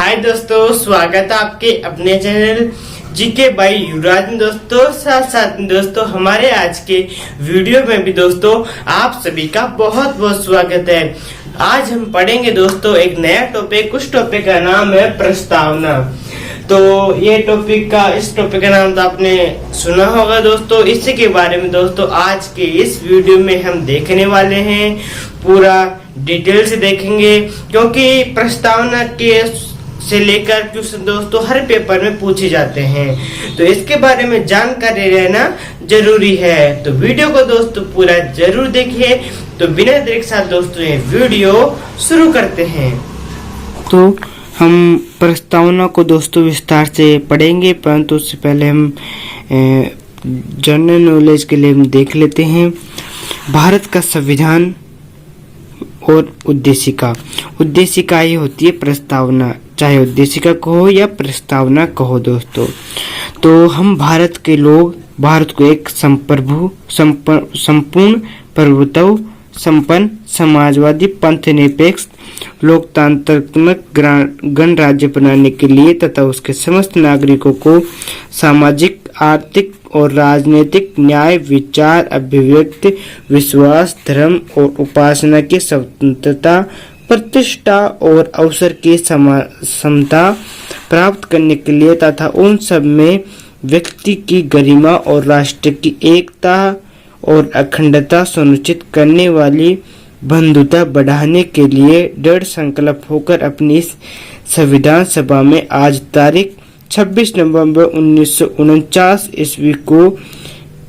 हाय दोस्तों, स्वागत है आपके अपने चैनल जीके बाई युवराज में दोस्तों। साथ साथ में दोस्तों हमारे आज के वीडियो में भी दोस्तों आप सभी का बहुत बहुत स्वागत है। आज हम पढ़ेंगे दोस्तों एक नया टॉपिक। उस टॉपिक का नाम है प्रस्तावना। तो ये इस टॉपिक का नाम तो आपने सुना होगा दोस्तों। इसी के बारे में दोस्तों आज के इस वीडियो में हम देखने वाले हैं, पूरा डिटेल से देखेंगे, क्योंकि प्रस्तावना के से लेकर क्वेश्चन दोस्तों हर पेपर में पूछे जाते हैं, तो इसके बारे में जानकारी रहना जरूरी है। तो वीडियो को दोस्तों पूरा जरूर देखिए। तो बिना देर के साथ दोस्तों ये वीडियो शुरू करते हैं। तो हम प्रस्तावना को दोस्तों विस्तार से पढ़ेंगे, परंतु उससे पहले हम जनरल नॉलेज के लिए हम देख लेते हैं भारत का संविधान और उद्देशिका। उद्देशिका ये होती है प्रस्तावना, चाहे उद्देशिका कहो या प्रस्तावना कहो दोस्तों। तो हम भारत के लोग भारत को एक संपूर्ण प्रभुत्व संपन्न समाजवादी पंथ निरपेक्ष लोकतांत्रिक गणराज्य बनाने के लिए तथा उसके समस्त नागरिकों को सामाजिक, आर्थिक और राजनीतिक न्याय, विचार, अभिव्यक्ति, विश्वास, धर्म और उपासना की स्वतंत्रता, प्रतिष्ठा और अवसर की समता प्राप्त करने के लिए तथा उन सब में व्यक्ति की गरिमा और राष्ट्र की एकता और अखंडता सुनिश्चित करने वाली बंधुता बढ़ाने के लिए दृढ़ संकल्प होकर अपनी इस संविधान सभा में आज तारीख 26 नवंबर 1949 ईस्वी को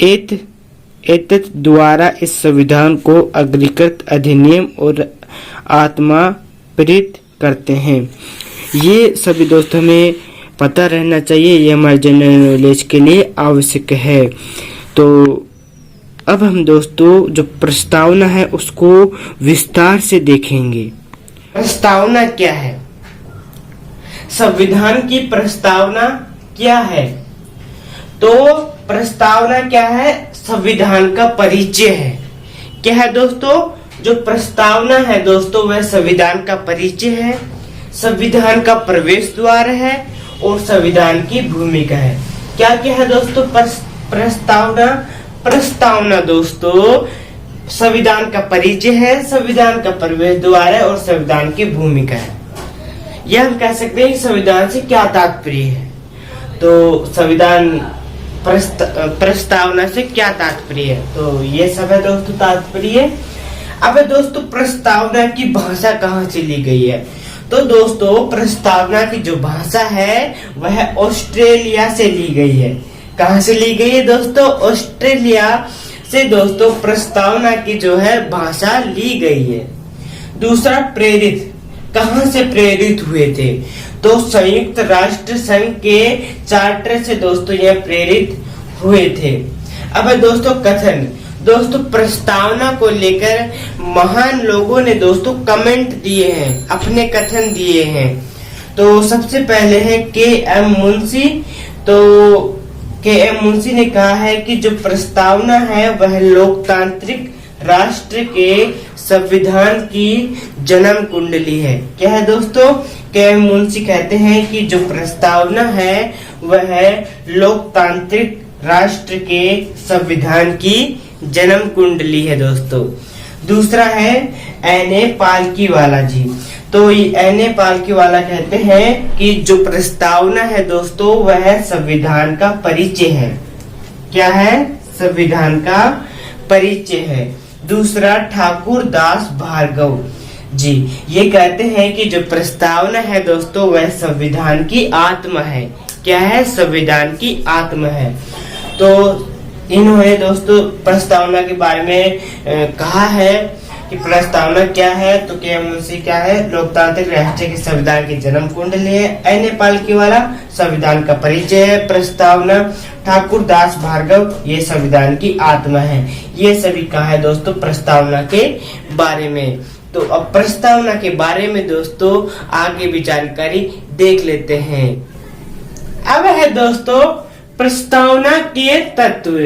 एतत् द्वारा इस संविधान को अग्रीकृत अधिनियम और आत्मा प्रेरित करते हैं। ये सभी दोस्तों हमें पता रहना चाहिए, ये हमारे जनरल नॉलेज के लिए आवश्यक है। तो अब हम दोस्तों जो प्रस्तावना है उसको विस्तार से देखेंगे। प्रस्तावना क्या है? संविधान की प्रस्तावना क्या है? तो प्रस्तावना क्या है? संविधान का परिचय है। क्या है दोस्तों? जो प्रस्तावना है दोस्तों वह संविधान का परिचय है, संविधान का प्रवेश द्वार है और संविधान की भूमिका है। क्या क्या है दोस्तों प्रस्तावना दोस्तों संविधान का परिचय है, संविधान का प्रवेश द्वार है और संविधान की भूमिका है। यह हम कह सकते हैं कि संविधान से क्या तात्पर्य है। तो संविधान प्रस्तावना से क्या तात्पर्य है, तो ये सब है दोस्तों तात्पर्य। अब दोस्तों प्रस्तावना की भाषा कहाँ से ली गई है? तो दोस्तों प्रस्तावना की जो भाषा है वह ऑस्ट्रेलिया से ली गई है। कहाँ से ली गई है दोस्तों? ऑस्ट्रेलिया से दोस्तों प्रस्तावना की जो है भाषा ली गई है। दूसरा, प्रेरित कहाँ से प्रेरित हुए थे? तो संयुक्त राष्ट्र संघ के चार्टर से दोस्तों यह प्रेरित हुए थे। अब दोस्तों कथन, दोस्तों प्रस्तावना को लेकर महान लोगों ने दोस्तों कमेंट दिए हैं, अपने कथन दिए हैं। तो सबसे पहले है के.एम. मुंशी। तो के.एम. मुंशी ने कहा है कि जो प्रस्तावना है वह लोकतांत्रिक राष्ट्र के संविधान की जन्म कुंडली है। क्या है दोस्तों? के.एम. मुंशी कहते हैं कि जो प्रस्तावना है वह लोकतांत्रिक राष्ट्र के संविधान की जन्म कुंडली है दोस्तों। दूसरा है एन.ए. पालकीवाला जी। तो एन.ए. पालकीवाला कहते हैं कि जो प्रस्तावना है दोस्तों वह संविधान का परिचय है। क्या है? संविधान का परिचय है। दूसरा, ठाकुर दास भार्गव जी, ये कहते हैं कि जो प्रस्तावना है दोस्तों वह संविधान की आत्मा है। क्या है? संविधान की आत्मा है। तो इन्होंने दोस्तों प्रस्तावना के बारे में कहा है कि प्रस्तावना क्या है। तो के.एम. मुंशी क्या है? लोकतांत्रिक राष्ट्र के संविधान की जन्म कुंडली है। एन.ए. पालकीवाला संविधान का परिचय है। प्रस्तावना ठाकुर दास भार्गव ये संविधान की आत्मा है। ये सभी कहा है दोस्तों प्रस्तावना के बारे में। तो अब प्रस्तावना के बारे में दोस्तों आगे भी जानकारी देख लेते हैं। अब है दोस्तों प्रस्तावना के तत्व।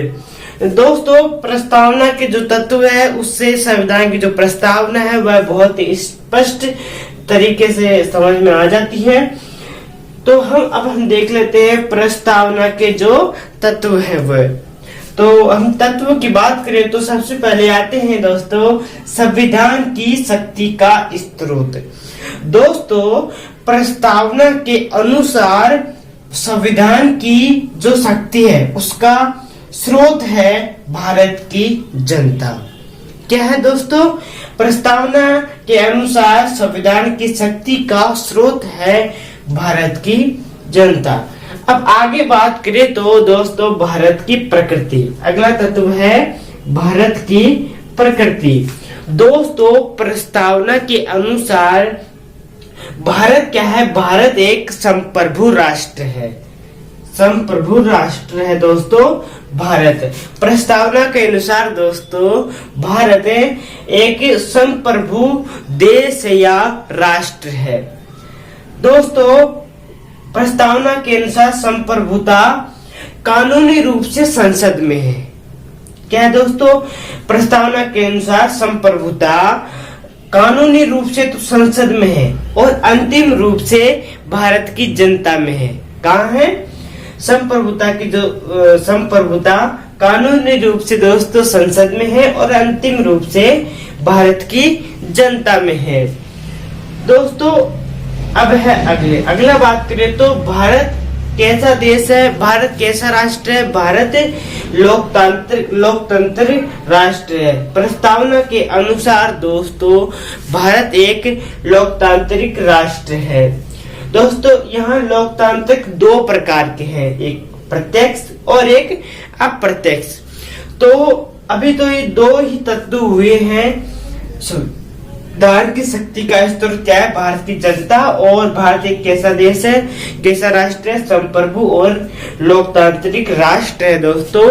दोस्तों प्रस्तावना के जो तत्व है उससे संविधान की जो प्रस्तावना है वह बहुत ही स्पष्ट तरीके से समझ में आ जाती है। तो हम देख लेते हैं प्रस्तावना के जो तत्व है वह। तो हम तत्व की बात करें तो सबसे पहले आते हैं दोस्तों संविधान की शक्ति का स्रोत। दोस्तों प्रस्तावना के अनुसार संविधान की जो शक्ति है उसका स्रोत है भारत की जनता। क्या है दोस्तों? प्रस्तावना के अनुसार संविधान की शक्ति का स्रोत है भारत की जनता। अब आगे बात करें तो दोस्तों भारत की प्रकृति, अगला तत्व है भारत की प्रकृति। दोस्तों प्रस्तावना के अनुसार भारत क्या है? भारत एक संप्रभु राष्ट्र है, संप्रभु राष्ट्र है दोस्तों भारत। प्रस्तावना के अनुसार दोस्तों भारत एक संप्रभु देश या राष्ट्र है। दोस्तों प्रस्तावना के अनुसार संप्रभुता कानूनी रूप से संसद में है। क्या है दोस्तों? प्रस्तावना के अनुसार संप्रभुता कानूनी रूप से तो संसद में है और अंतिम रूप से भारत की जनता में है। कहाँ है? संप्रभुता की जो संप्रभुता कानूनी रूप से दोस्तों संसद में है और अंतिम रूप से भारत की जनता में है। दोस्तों अब है अगला बात करें तो भारत कैसा देश है? भारत कैसा राष्ट्र है? भारत लोकतंत्र राष्ट्र है। प्रस्तावना के अनुसार दोस्तों भारत एक लोकतांत्रिक राष्ट्र है। दोस्तों यहाँ लोकतांत्रिक दो प्रकार के हैं, एक प्रत्यक्ष और एक अप्रत्यक्ष। तो अभी तो ये दो ही तत्व हुए हैं। संविधान की शक्ति का स्रोत क्या है? भारत की जनता। और भारत एक कैसा देश है, कैसा राष्ट्र है? संप्रभु और लोकतांत्रिक राष्ट्र है दोस्तों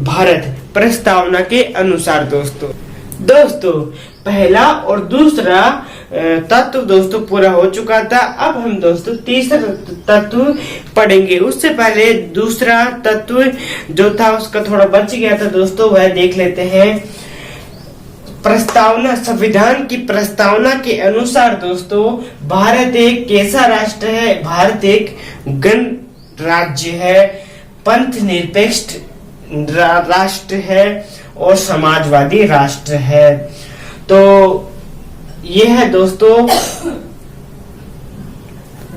भारत प्रस्तावना के अनुसार। दोस्तों पहला और दूसरा तत्व दोस्तों पूरा हो चुका था। अब हम दोस्तों तीसरा तत्व पढ़ेंगे। उससे पहले दूसरा तत्व जो था उसका थोड़ा बच गया था दोस्तों, वह देख लेते हैं। प्रस्तावना, संविधान की प्रस्तावना के अनुसार दोस्तों भारत एक कैसा राष्ट्र है? भारत एक गणराज्य है, पंथ निरपेक्ष राष्ट्र है और समाजवादी राष्ट्र है। तो ये है दोस्तों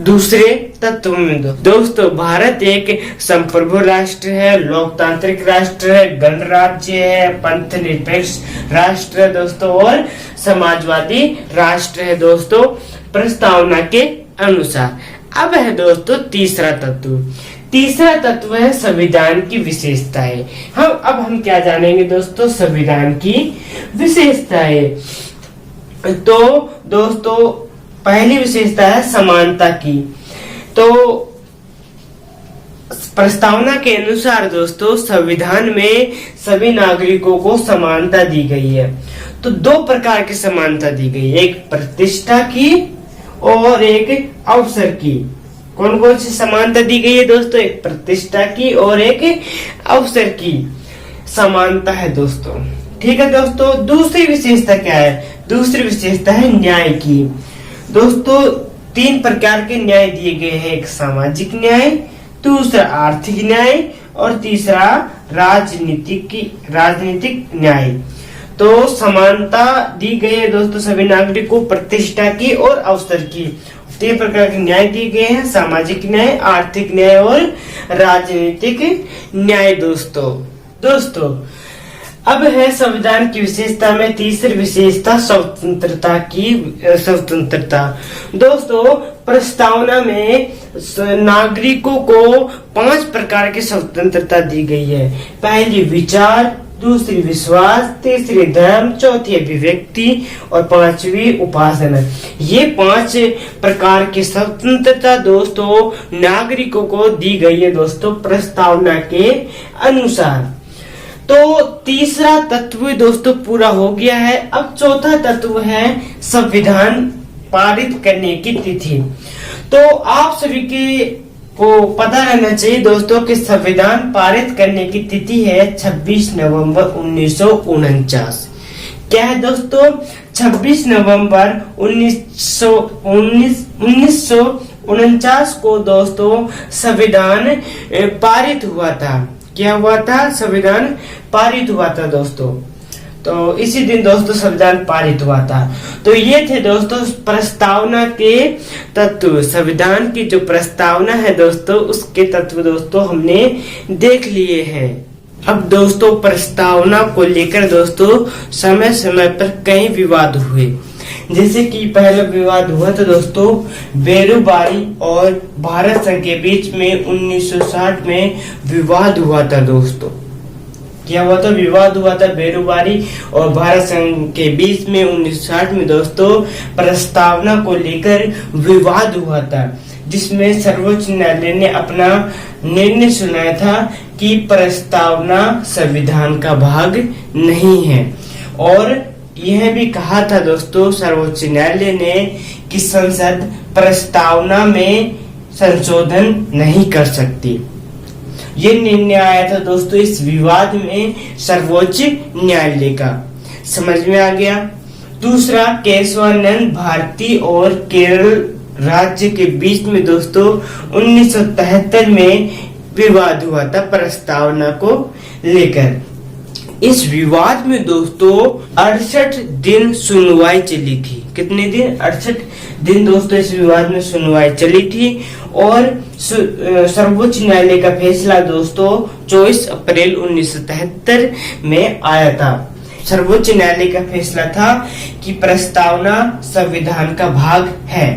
दूसरे तत्व में। दोस्तों भारत एक संप्रभु राष्ट्र है, लोकतांत्रिक राष्ट्र है, गणराज्य है, पंथ निरपेक्ष राष्ट्र है दोस्तों और समाजवादी राष्ट्र है दोस्तों प्रस्तावना के अनुसार। अब है दोस्तों तीसरा तत्व। तीसरा तत्व है संविधान की विशेषताएं। हम क्या जानेंगे दोस्तों? संविधान की विशेषताएं। तो दोस्तों पहली विशेषता है समानता की। तो प्रस्तावना के अनुसार दोस्तों संविधान में सभी नागरिकों को समानता दी गई है। तो दो प्रकार की समानता दी गई है, एक प्रतिष्ठा की और एक अवसर की। कौन कौन सी समानता दी गई है दोस्तों? एक प्रतिष्ठा की और एक अवसर की समानता है दोस्तों। ठीक है दोस्तों। दूसरी विशेषता क्या है? दूसरी विशेषता है न्याय की। दोस्तों तीन प्रकार के न्याय दिए गए हैं, एक सामाजिक न्याय, दूसरा आर्थिक न्याय और तीसरा राजनीतिक न्याय। तो समानता दी गई है दोस्तों सभी नागरिकों को प्रतिष्ठा की और अवसर की। तीन प्रकार के न्याय दिए गए हैं, सामाजिक न्याय, आर्थिक न्याय और राजनीतिक न्याय दोस्तों अब है संविधान की विशेषता में तीसरी विशेषता स्वतंत्रता। दोस्तों प्रस्तावना में नागरिकों को 5 प्रकार की स्वतंत्रता दी गई है। पहली विचार, दूसरी विश्वास, तीसरी धर्म, चौथी अभिव्यक्ति और पांचवी उपासना। ये 5 प्रकार की स्वतंत्रता दोस्तों नागरिकों को दी गई है दोस्तों प्रस्तावना के अनुसार। तो तीसरा तत्व दोस्तों पूरा हो गया है। अब चौथा तत्व है संविधान पारित करने की तिथि। तो आप सभी को पता रहना चाहिए दोस्तों कि संविधान पारित करने की तिथि है 26 नवंबर 1949। क्या है दोस्तों? 26 नवंबर 1949 1949 को दोस्तों संविधान पारित हुआ था। क्या हुआ था? संविधान पारित हुआ था दोस्तों। तो इसी दिन दोस्तों संविधान पारित हुआ था। तो ये थे दोस्तों प्रस्तावना के तत्व। संविधान की जो प्रस्तावना है दोस्तों, उसके तत्व दोस्तों हमने देख लिए हैं। अब दोस्तों प्रस्तावना को लेकर दोस्तों समय समय पर कई विवाद हुए। जैसे कि पहला विवाद हुआ था दोस्तों बेरुबारी और भारत संघ के बीच में 1960 में विवाद हुआ था दोस्तों। क्या हुआ था? विवाद हुआ था बेरुबारी और भारत संघ के बीच में 1960 में दोस्तों प्रस्तावना को लेकर विवाद हुआ था, जिसमें सर्वोच्च न्यायालय ने अपना निर्णय सुनाया था कि प्रस्तावना संविधान का भाग नहीं है। और यह भी कहा था दोस्तों सर्वोच्च न्यायालय ने कि संसद प्रस्तावना में संशोधन नहीं कर सकती। ये निर्णय आया था दोस्तों इस विवाद में सर्वोच्च न्यायालय का। समझ में आ गया। दूसरा केशवानंद भारती और केरल राज्य के बीच में दोस्तों 1973 में विवाद हुआ था प्रस्तावना को लेकर। इस विवाद में दोस्तों 68 दिन सुनवाई चली थी। कितने दिन? 68 दिन दोस्तों इस विवाद में सुनवाई चली थी। और सर्वोच्च न्यायालय का फैसला दोस्तों 24 अप्रैल 1973 में आया था। सर्वोच्च न्यायालय का फैसला था कि प्रस्तावना संविधान का भाग है।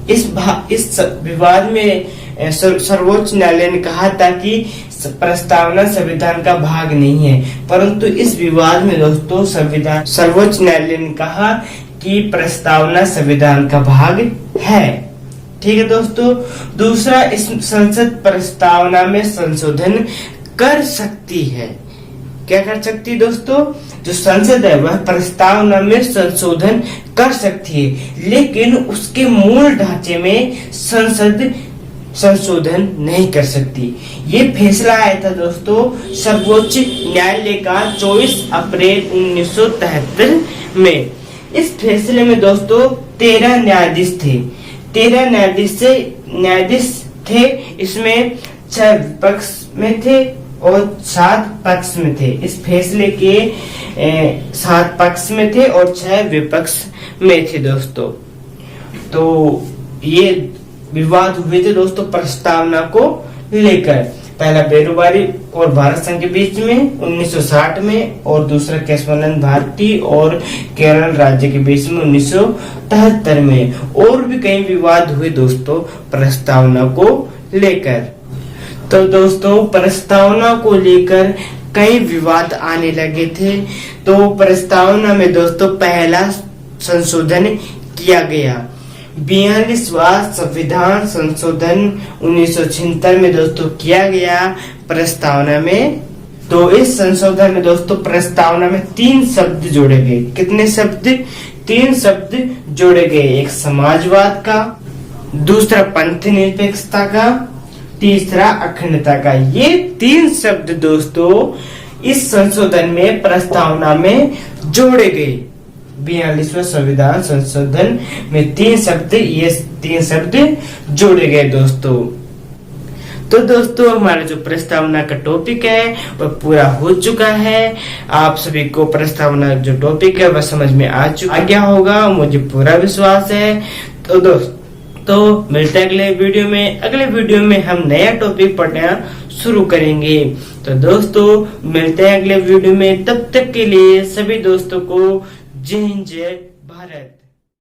इस विवाद में सर्वोच्च न्यायालय ने कहा था कि प्रस्तावना संविधान का भाग नहीं है, परंतु इस विवाद में दोस्तों सर्वोच्च न्यायालय ने कहा कि प्रस्तावना संविधान का भाग है। ठीक है दोस्तों। दूसरा, इस संसद प्रस्तावना में संशोधन कर सकती है। क्या कर सकती है दोस्तों? जो संसद है वह प्रस्तावना में संशोधन कर सकती है, लेकिन उसके मूल ढांचे में संसद संशोधन नहीं कर सकती। ये फैसला आया था दोस्तों सर्वोच्च न्यायालय का 24 अप्रैल 1973 में। इस फैसले में दोस्तों 13 न्यायाधीश थे। 13 न्यायाधीश थे। इसमें 6 विपक्ष में थे और 7 पक्ष में थे। इस फैसले के 7 पक्ष में थे और 6 विपक्ष में थे दोस्तों। तो ये विवाद हुए थे दोस्तों प्रस्तावना को लेकर। पहला बेरुबारी और भारत संघ के बीच में 1960 में, और दूसरा केशवानंद भारती और केरल राज्य के बीच में 1973 में। और भी कई विवाद हुए दोस्तों प्रस्तावना को लेकर। तो दोस्तों प्रस्तावना को लेकर कई विवाद आने लगे थे। तो प्रस्तावना में दोस्तों पहला संशोधन किया गया। 42वां संविधान संशोधन 1976 में दोस्तों किया गया प्रस्तावना में। तो इस संशोधन में दोस्तों प्रस्तावना में 3 शब्द जोड़े गए। कितने शब्द? 3 शब्द जोड़े गए। एक समाजवाद का, दूसरा पंथ निरपेक्षता का, तीसरा अखंडता का। ये 3 शब्द दोस्तों इस संशोधन में प्रस्तावना में जोड़े गए। 42वां संविधान संशोधन में 3 शब्द जोड़े गए दोस्तों। तो दोस्तों हमारा जो प्रस्तावना का टॉपिक है वह पूरा हो चुका है। आप सभी को प्रस्तावना जो टॉपिक है वह समझ में आ गया होगा, मुझे पूरा विश्वास है। तो दोस्तों मिलते हैं अगले वीडियो में। अगले वीडियो में हम नया टॉपिक पढ़ना शुरू करेंगे। तो दोस्तों मिलते हैं अगले वीडियो में। तब तक के लिए सभी दोस्तों को जय हिंद, जय भारत।